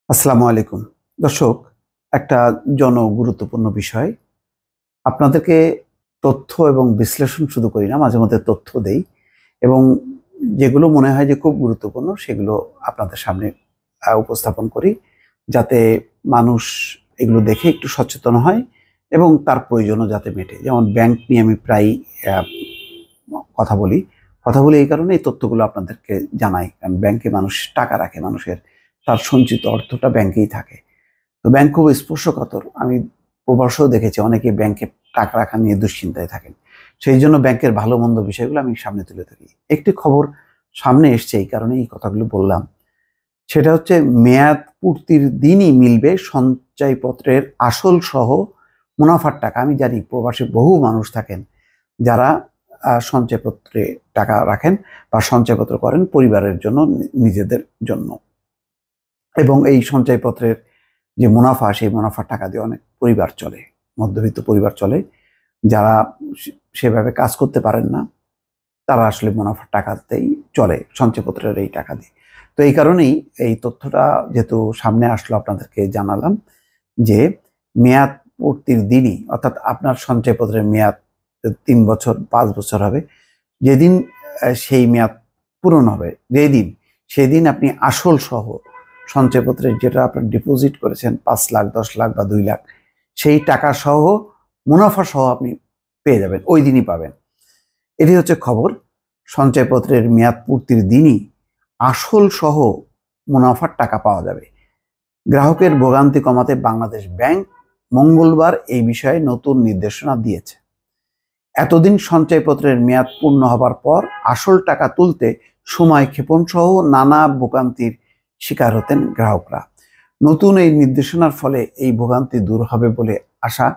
আসসালামু আলাইকুম দর্শক, একটা জনগুরুত্বপূর্ণ বিষয়। আপনাদেরকে তথ্য এবং বিশ্লেষণ শুধু করি না, মাঝে মধ্যে তথ্য দেই এবং যেগুলো মনে হয় যে খুব গুরুত্বপূর্ণ সেগুলো আপনাদের সামনে উপস্থাপন করি, যাতে মানুষ এগুলো দেখে একটু সচেতন হয় এবং তার প্রয়োজনও যাতে মেটে। যেমন ব্যাংক নিয়ে আমি প্রায় আহ, কথা বলি এই কারণে এই তথ্যগুলো আপনাদেরকে জানাই, কারণ ব্যাংকে মানুষ টাকা রাখে, মানুষের তার সঞ্চিত অর্থটা ব্যাংকেই থাকে। তো ব্যাংক খুব স্পর্শকাতর। আমি প্রবাসেও দেখেছি অনেকে ব্যাংকে টাকা রাখা নিয়ে দুশ্চিন্তায় থাকেন। সেই জন্য ব্যাংকের ভালো মন্দ বিষয়গুলো আমি সামনে তুলে ধরি। একটি খবর সামনে এসছে, এই কারণে এই কথাগুলো বললাম। সেটা হচ্ছে, মেয়াদ পূর্তির দিনই মিলবে সঞ্চয়পত্রের আসল সহ মুনাফার টাকা। আমি জানি প্রবাসে বহু মানুষ থাকেন যারা সঞ্চয়পত্রে টাকা রাখেন বা সঞ্চয়পত্র করেন পরিবারের জন্য, নিজেদের জন্য, এবং এই সঞ্চয়পত্রের যে মুনাফা, সেই মুনাফার টাকা দিয়ে অনেক পরিবার চলে, মধ্যবিত্ত পরিবার চলে। যারা সেভাবে কাজ করতে পারেন না, তারা আসলে মুনাফার টাকাতেই চলে, সঞ্চয়পত্রের এই টাকা দিয়ে। তো এই কারণেই এই তথ্যটা যেহেতু সামনে আসলো, আপনাদেরকে জানালাম যে মেয়াদ পূর্তির দিনই, অর্থাৎ আপনার সঞ্চয়পত্রের মেয়াদ 3 বছর 5 বছর হবে, যেদিন সেই মেয়াদ পূরণ হবে, যেদিন সেদিন আপনি আসল সহ সঞ্চয়পত্রে যেটা আপনার ডিপোজিট করেছেন 5 লাখ 10 লাখ বা 2 লাখ, সেই টাকা সহ মুনাফা সহ আপনি পেয়ে যাবেন, ওই দিনই পাবেন। এটি হচ্ছে খবর। সঞ্চয়পত্রের মেয়াদ পূর্তির দিনই আসল সহ মুনাফার টাকা পাওয়া যাবে। গ্রাহকের ভোগান্তি কমাতে বাংলাদেশ ব্যাংক মঙ্গলবার এই বিষয়ে নতুন নির্দেশনা দিয়েছে। এতদিন সঞ্চয়পত্রের মেয়াদ পূর্ণ হবার পর আসল টাকা তুলতে সময় ক্ষেপণ সহ নানা ভোগান্তির শিকার হতেন গ্রাহকরা। নতুন এই নির্দেশনার ফলে এই ভোগান্তি দূর হবে বলে আশা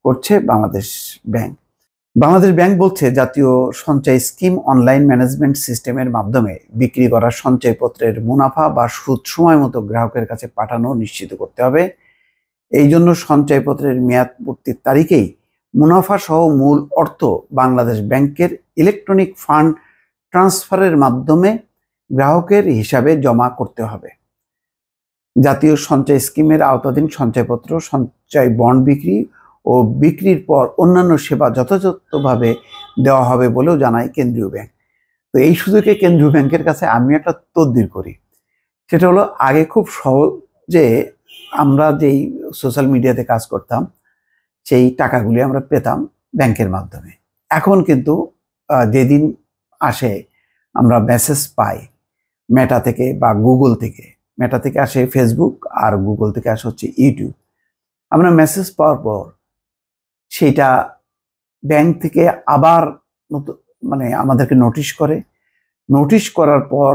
করছে বাংলাদেশ ব্যাংক। বাংলাদেশ ব্যাংক বলছে, জাতীয় সঞ্চয় স্কিম অনলাইন ম্যানেজমেন্ট সিস্টেমের মাধ্যমে বিক্রি করা সঞ্চয়পত্রের মুনাফা বা সুদ সময় মতো গ্রাহকের কাছে পাঠানো নিশ্চিত করতে হবে। এই জন্য সঞ্চয়পত্রের মেয়াদ পূর্তির তারিখেই মুনাফা সহ মূল অর্থ বাংলাদেশ ব্যাংকের ইলেকট্রনিক ফান্ড ট্রান্সফারের মাধ্যমে গ্রাহকের হিসাবে জমা করতে হবে। জাতীয় সঞ্চয় স্কিমের আওতাধীন সঞ্চয়পত্র, সঞ্চয় বন্ড বিক্রি ও বিক্রির পর অন্যান্য সেবা যথাযথভাবে দেওয়া হবে বলেও জানায় কেন্দ্রীয় ব্যাংক। তো এই সুযোগে কেন্দ্রীয় ব্যাংকের কাছে আমি একটা তদবির করি। সেটা হলো, আগে খুব সহজে আমরা যেই সোশ্যাল মিডিয়াতে কাজ করতাম, সেই টাকাগুলি আমরা পেতাম ব্যাংকের মাধ্যমে। এখন কিন্তু যেদিন আসে আমরা মেসেজ পাই মেটা থেকে বা গুগল থেকে। মেটা থেকে আসে ফেসবুক, আর গুগল থেকে আসে হচ্ছে ইউটিউব। আমরা মেসেজ পাওয়ার পর সেইটা ব্যাংক থেকে আবার নতুন, মানে আমাদেরকে নোটিশ করে। নোটিশ করার পর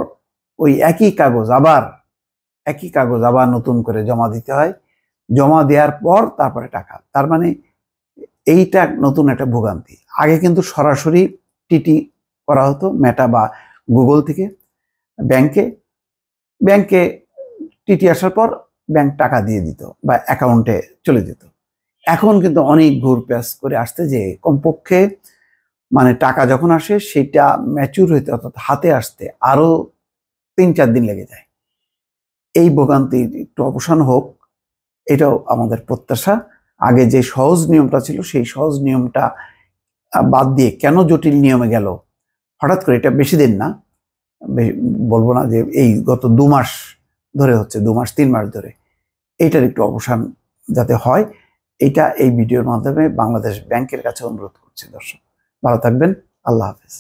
ওই একই কাগজ আবার নতুন করে জমা দিতে হয়। জমা দেওয়ার পর তারপরে টাকা। তার মানে এইটা নতুন একটা ভোগান্তি। আগে কিন্তু সরাসরি টিটি করা হতো মেটা বা গুগল থেকে ব্যাংকে। ব্যাংকে টিটি আসার পর ব্যাংক টাকা দিয়ে দিত বা অ্যাকাউন্টে চলে যেত। এখন কিন্তু অনেক ঘুরপ্যাচ করে আসতে, যে কমপক্ষে মানে টাকা যখন আসে সেটা ম্যাচুর হইতে, অর্থাৎ হাতে আসতে আরো 3-4 দিন লেগে যায়। এই ভোগান্তির একটু অবসান হোক, এটাও আমাদের প্রত্যাশা। আগে যে সহজ নিয়মটা ছিল, সেই সহজ নিয়মটা বাদ দিয়ে কেন জটিল নিয়মে গেল হঠাৎ করে? এটা বেশি দিন না, বলবো না যে এই গত 2 মাস ধরে হচ্ছে, 2 মাস 3 মাস ধরে। এইটার একটু অবসান যাতে হয়, এটা এই ভিডিওর মাধ্যমে বাংলাদেশ ব্যাংকের কাছে অনুরোধ করছি। দর্শক ভালো থাকবেন, আল্লাহ হাফেজ।